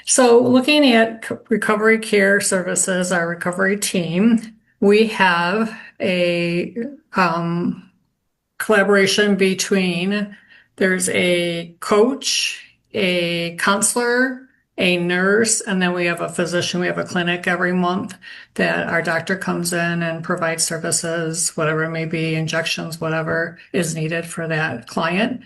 So looking at recovery care services, our recovery team, we have a collaboration between there's a coach, a counselor, a nurse, and then we have a physician. We have a clinic every month that our doctor comes in and provides services, whatever it may be, injections, whatever is needed for that client.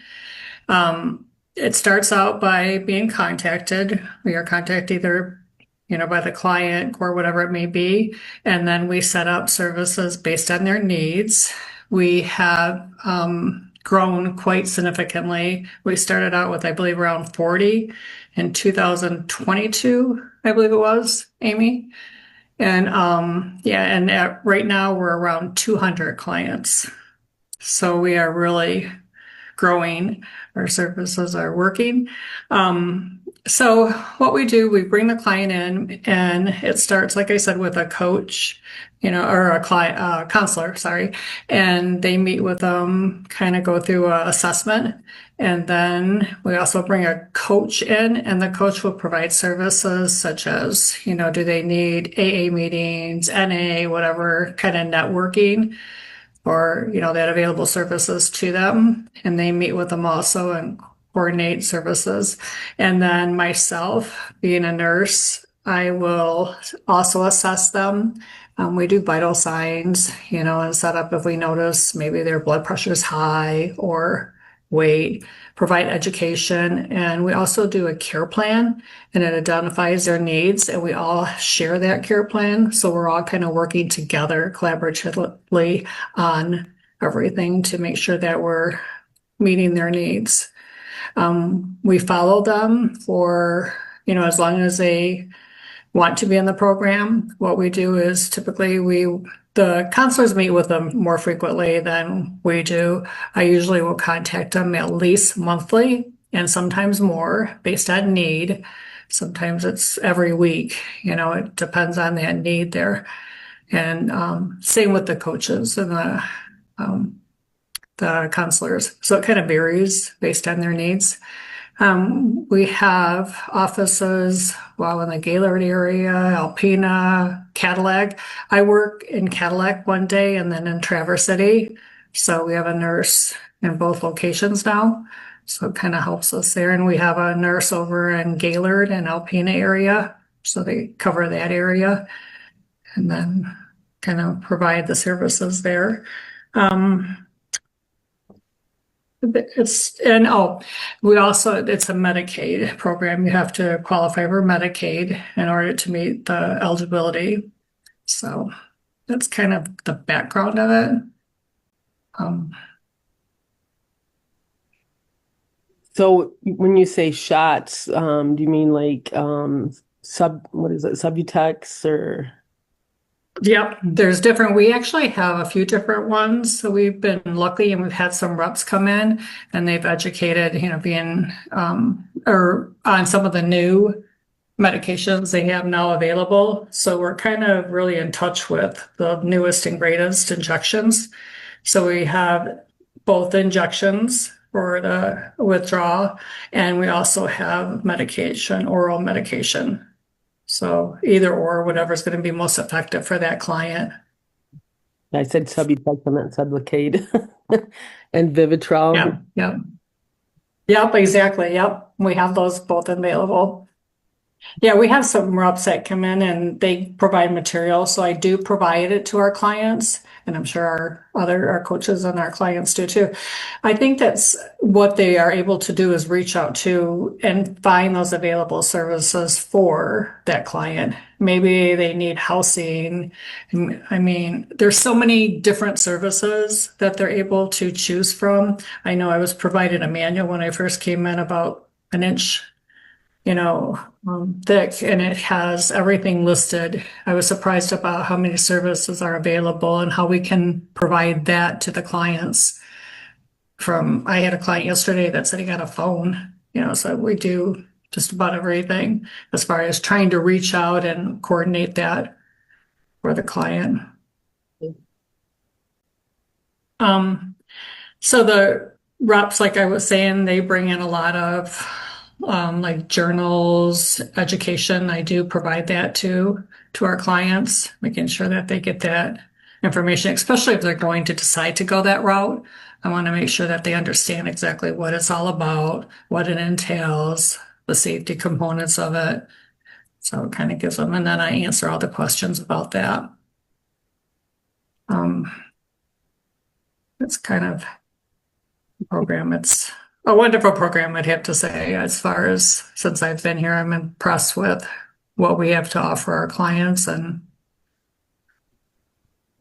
It starts out by being contacted. We are contacted either, by the client or whatever it may be, and then we set up services based on their needs. We have grown quite significantly. We started out with, I believe, around 40 in 2022, I believe it was, Amy. And right now we're around 200 clients. So we are really growing. Our services are working. So what we do, we bring the client in, and it starts, like I said, with a coach, or a client, counselor, sorry, and they meet with them, kind of go through an assessment. And then we also bring a coach in, and the coach will provide services such as, do they need AA meetings, NA, whatever kind of networking, or that available services to them, and they meet with them also and coordinate services. And then myself, being a nurse, I will also assess them. We do vital signs, and set up if we notice maybe their blood pressure is high or weight, provide education. And we also do a care plan, and it identifies their needs, and we all share that care plan. So we're all kind of working together collaboratively on everything to make sure that we're meeting their needs. We follow them for, as long as they want to be in the program. What we do is typically the counselors meet with them more frequently than we do. I usually will contact them at least monthly and sometimes more based on need. Sometimes it's every week, it depends on that need there. And same with the coaches and the counselors. So it kind of varies based on their needs. We have offices, in the Gaylord area, Alpena, Cadillac. I work in Cadillac one day and then in Traverse City. So we have a nurse in both locations now. So it kind of helps us there. And we have a nurse over in Gaylord and Alpena area. So they cover that area and then kind of provide the services there. It's a Medicaid program. You have to qualify for Medicaid in order to meet the eligibility. So that's kind of the background of it. So when you say shots, do you mean like Subutex or? Yep, there's different. We actually have a few different ones. So we've been lucky, and we've had some reps come in and they've educated, being or on some of the new medications they have now available. So we're kind of really in touch with the newest and greatest injections. So we have both injections for the withdrawal, and we also have medication, oral medication. So either or, whatever's going to be most effective for that client. I said Subutex, I meant Sublocade and Vivitrol. Yep, exactly. Yep. We have those both available. Yeah, we have some reps that come in and they provide material. So I do provide it to our clients, and I'm sure our coaches and our clients do too. I think that's what they are able to do is reach out to and find those available services for that client. Maybe they need housing. I mean, there's so many different services that they're able to choose from. I know I was provided a manual when I first came in, about an inch thick, and it has everything listed. I was surprised about how many services are available and how we can provide that to the clients. I had a client yesterday that said he got a phone, so we do just about everything as far as trying to reach out and coordinate that for the client. So the reps, like I was saying, they bring in a lot of like journals, education. I do provide that to our clients, making sure that they get that information, especially if they're going to decide to go that route. I want to make sure that they understand exactly what it's all about, what it entails, the safety components of it. So it kind of gives them, and then I answer all the questions about that. Um, it's kind of a program. It's a wonderful program, I'd have to say. As far as since I've been here, I'm impressed with what we have to offer our clients, and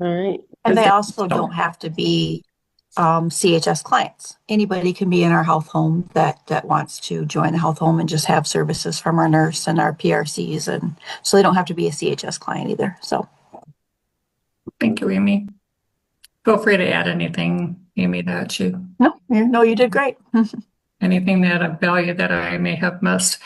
All right. And Is they there, also don't have to be CHS clients. Anybody can be in our health home that wants to join the health home and just have services from our nurse and our PRCs, and so they don't have to be a CHS client either. So thank you, Amy. Feel free to add anything, Amy, that you no, you did great. anything that of value that I may have missed.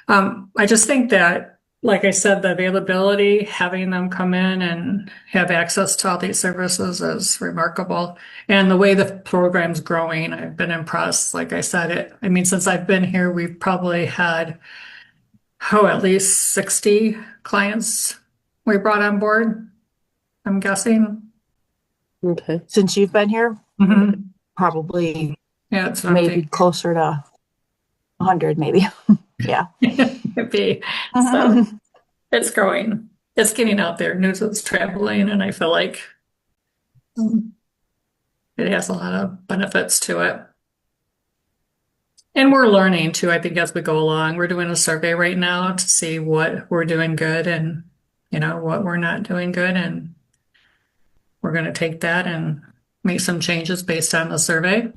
I just think that, like I said, the availability, having them come in and have access to all these services is remarkable. And the way the program's growing, I've been impressed. Like I said, I mean, since I've been here, we've probably had, at least 60 clients we brought on board, I'm guessing. okay. Since you've been here, Mhm. probably Yeah, it's what I'm maybe thinking. closer to 100, maybe. Yeah. Could be. So it's growing. It's getting out there. News is traveling, and I feel like it has a lot of benefits to it. And we're learning too, I think, as we go along. We're doing a survey right now to see what we're doing good and, what we're not doing good. And we're going to take that and make some changes based on the survey.